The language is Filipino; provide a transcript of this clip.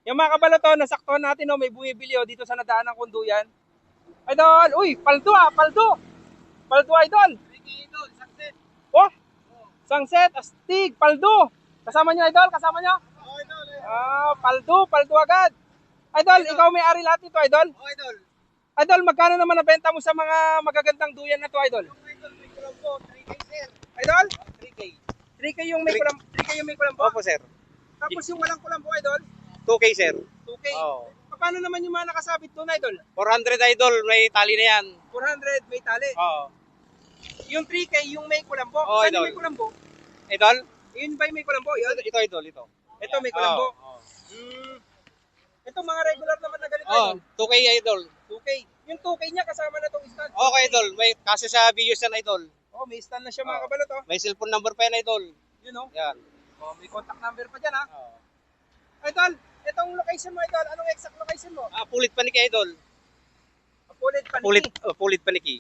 Yung mga kabaloto, nasaktuhan natin, oh, may bumibili, oh, dito sa nadaan ng kunduyan. Idol, uy, paldo, paldo. Paldo, idol. Oh, Sunset, astig, paldo. Kasama niyo, idol, kasama niyo? Paldo agad. Idol, ikaw may-ari lahat nito, idol? Idol. Idol, magkano naman nabenta mo sa mga magagandang duyan na to, idol? Idol, may kulambo, 3K sir. Idol? 3K. 3K yung may kulambo. 3K yung may kulambo. Opo sir. Tapos yung walang kulambo, idol? 2K sir. 2K. Oo. Paano naman yung mga nakasabit doon, idol? 400 idol, may tali na yan. 400, may tali. Oo. Yung 3K, yung may kulambo. Oo, Saan idol. yung may kulambo? Idol? Yun ba yung may kulambo? Yun? Ito idol, ito. Ito, may kulambo. Oo. Ito, mga regular naman na ganito, Oo, idol. 2K idol. 2K. Yung 2K niya, kasama na itong stand. Okay idol, may kasi sa videos yan idol. Oh, may stand na siya, mga Oo. kabalot, oh. May cellphone number pa yan idol. Yun, oh. Yan. Oh, may contact number pa dyan, ha. Oo. Idol, itong location mo, idol. Anong exact location mo? Pulit paniki idol. Pulit, Paniki. Pulit paniki.